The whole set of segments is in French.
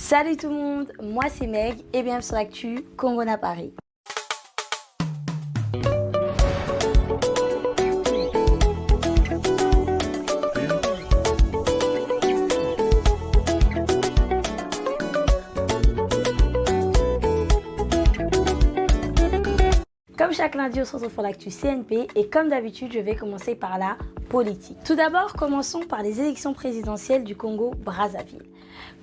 Salut tout le monde, moi c'est Meg et bienvenue sur l'actu Congo-Na Paris. Comme chaque lundi, on se retrouve pour l'actu CNP et comme d'habitude, je vais commencer par la politique. Tout d'abord, commençons par les élections présidentielles du Congo-Brazzaville.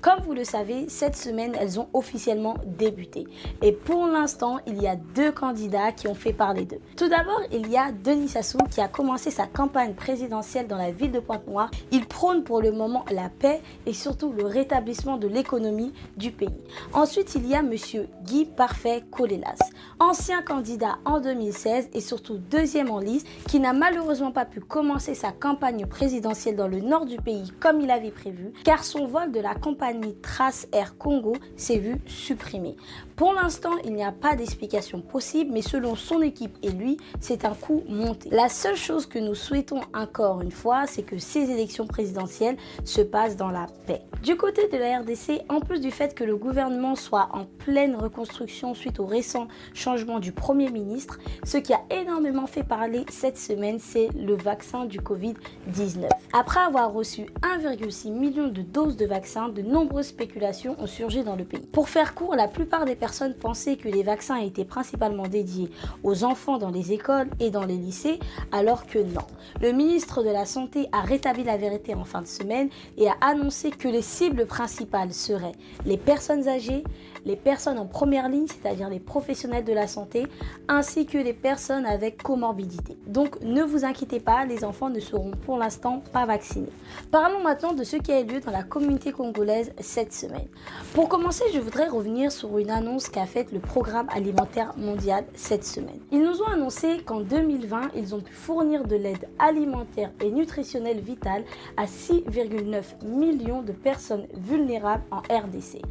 Comme vous le savez, cette semaine, elles ont officiellement débuté. Et pour l'instant, il y a deux candidats qui ont fait parler d'eux. Tout d'abord, il y a Denis Sassou qui a commencé sa campagne présidentielle dans la ville de Pointe-Noire. Il prône pour le moment la paix et surtout le rétablissement de l'économie du pays. Ensuite, il y a M. Guy Parfait Colélas, ancien candidat en 2016 et surtout deuxième en liste, qui n'a malheureusement pas pu commencer sa campagne présidentielle dans le nord du pays comme il avait prévu, car son vol de la compagnie Trace Air Congo s'est vu supprimé. Pour l'instant, il n'y a pas d'explication possible, mais selon son équipe et lui, c'est un coup monté. La seule chose que nous souhaitons encore une fois, c'est que ces élections présidentielles se passent dans la paix. Du côté de la RDC, en plus du fait que le gouvernement soit en pleine reconstruction suite au récent changement du Premier ministre, ce qui a énormément fait parler cette semaine, c'est le vaccin du Covid-19. Après avoir reçu 1,6 million de doses de vaccins, de nombreuses spéculations ont surgi dans le pays. Pour faire court, la plupart des personnes pensaient que les vaccins étaient principalement dédiés aux enfants dans les écoles et dans les lycées, alors que non. Le ministre de la Santé a rétabli la vérité en fin de semaine et a annoncé que les cibles principales seraient les personnes âgées, les personnes en première ligne, c'est-à-dire les professionnels de la santé, ainsi que les personnes avec comorbidité. Donc ne vous inquiétez pas, les enfants ne seront pour l'instant pas vaccinés. Parlons maintenant de ce qui a eu lieu dans la communauté congolaise cette semaine. Pour commencer, je voudrais revenir sur une annonce qu'a faite le Programme alimentaire mondial cette semaine. Ils nous ont annoncé qu'en 2020, ils ont pu fournir de l'aide alimentaire et nutritionnelle vitale à 6,9 millions de personnes vulnérables en RDC.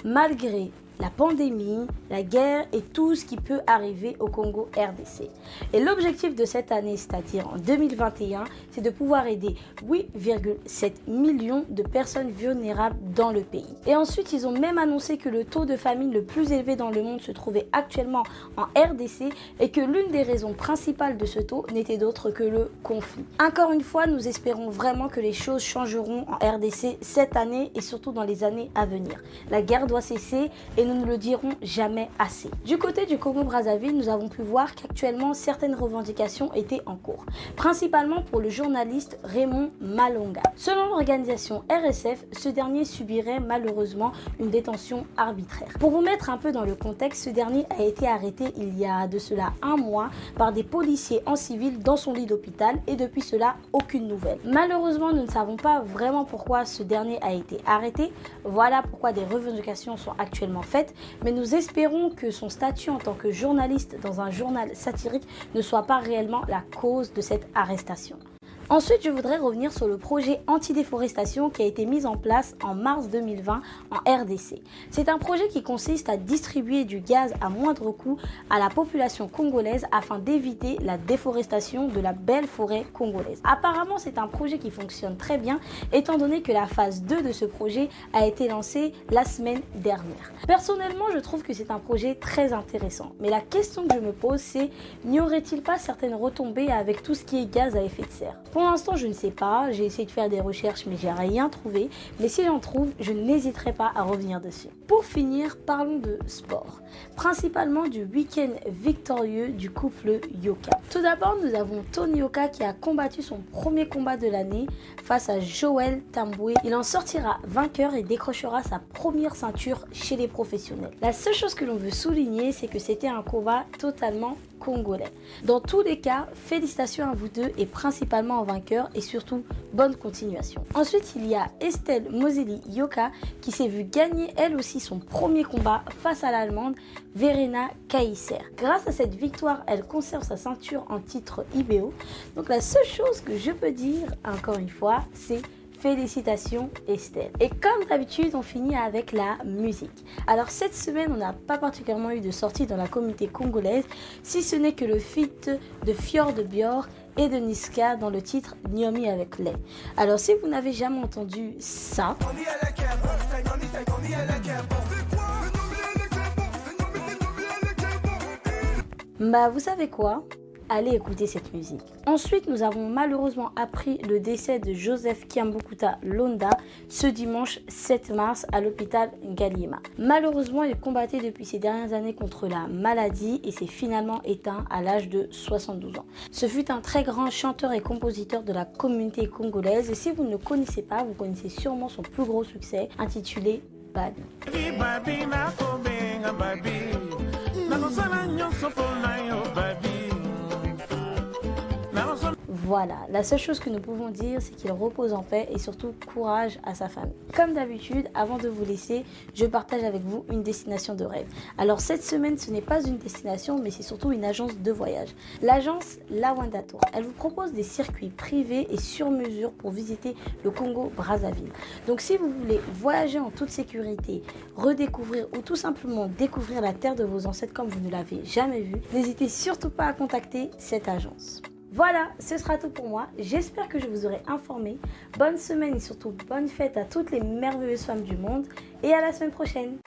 Malgré la pandémie, la guerre et tout ce qui peut arriver au Congo RDC. Et l'objectif de cette année, c'est-à-dire en 2021, c'est de pouvoir aider 8,7 millions de personnes vulnérables dans le pays. Et ensuite, ils ont même annoncé que le taux de famine le plus élevé dans le monde se trouvait actuellement en RDC et que l'une des raisons principales de ce taux n'était d'autre que le conflit. Encore une fois, nous espérons vraiment que les choses changeront en RDC cette année et surtout dans les années à venir. La guerre doit cesser et nous ne le dirons jamais assez. Du côté du Congo-Brazzaville, nous avons pu voir qu'actuellement certaines revendications étaient en cours, principalement pour le journaliste Raymond Malonga. Selon l'organisation RSF, ce dernier subirait malheureusement une détention arbitraire. Pour vous mettre un peu dans le contexte, ce dernier a été arrêté il y a de cela un mois par des policiers en civil dans son lit d'hôpital et depuis cela, aucune nouvelle. Malheureusement, nous ne savons pas vraiment pourquoi ce dernier a été arrêté. Voilà pourquoi des revendications sont actuellement faites, mais nous espérons que son statut en tant que journaliste dans un journal satirique ne soit pas réellement la cause de cette arrestation. Ensuite, je voudrais revenir sur le projet anti-déforestation qui a été mis en place en mars 2020 en RDC. C'est un projet qui consiste à distribuer du gaz à moindre coût à la population congolaise afin d'éviter la déforestation de la belle forêt congolaise. Apparemment, c'est un projet qui fonctionne très bien étant donné que la phase 2 de ce projet a été lancée la semaine dernière. Personnellement, je trouve que c'est un projet très intéressant. Mais la question que je me pose, c'est n'y aurait-il pas certaines retombées avec tout ce qui est gaz à effet de serre ? Pour l'instant, je ne sais pas. J'ai essayé de faire des recherches, mais j'ai rien trouvé. Mais si j'en trouve, je n'hésiterai pas à revenir dessus. Pour finir, parlons de sport. Principalement du week-end victorieux du couple Yoka. Tout d'abord, nous avons Tony Yoka qui a combattu son premier combat de l'année face à Joël Tamboué. Il en sortira vainqueur et décrochera sa première ceinture chez les professionnels. La seule chose que l'on veut souligner, c'est que c'était un combat totalement congolais. Dans tous les cas, félicitations à vous deux et principalement au vainqueur et surtout bonne continuation. Ensuite, il y a Estelle Moseli Yoka qui s'est vue gagner elle aussi son premier combat face à l'Allemande Verena Kaiser. Grâce à cette victoire, elle conserve sa ceinture en titre IBO. Donc la seule chose que je peux dire, encore une fois, c'est Félicitations Estelle. Et comme d'habitude, on finit avec la musique. Alors cette semaine, on n'a pas particulièrement eu de sortie dans la communauté congolaise, si ce n'est que le feat de Fjord Björk et de Niska dans le titre Nyomi avec Lay. Alors si vous n'avez jamais entendu ça, bah vous savez quoi? Allez écouter cette musique. Ensuite, nous avons malheureusement appris le décès de Joseph Kiambukuta Londa ce dimanche 7 mars à l'hôpital Galima. Malheureusement, il combattait depuis ces dernières années contre la maladie et s'est finalement éteint à l'âge de 72 ans. Ce fut un très grand chanteur et compositeur de la communauté congolaise et si vous ne le connaissez pas, vous connaissez sûrement son plus gros succès intitulé Babi. Voilà, la seule chose que nous pouvons dire, c'est qu'il repose en paix et surtout courage à sa famille. Comme d'habitude, avant de vous laisser, je partage avec vous une destination de rêve. Alors cette semaine, ce n'est pas une destination, mais c'est surtout une agence de voyage. L'agence Lawanda Tour. Elle vous propose des circuits privés et sur mesure pour visiter le Congo-Brazzaville. Donc si vous voulez voyager en toute sécurité, redécouvrir ou tout simplement découvrir la terre de vos ancêtres comme vous ne l'avez jamais vue, n'hésitez surtout pas à contacter cette agence. Voilà, ce sera tout pour moi. J'espère que je vous aurai informé. Bonne semaine et surtout bonne fête à toutes les merveilleuses femmes du monde. Et à la semaine prochaine.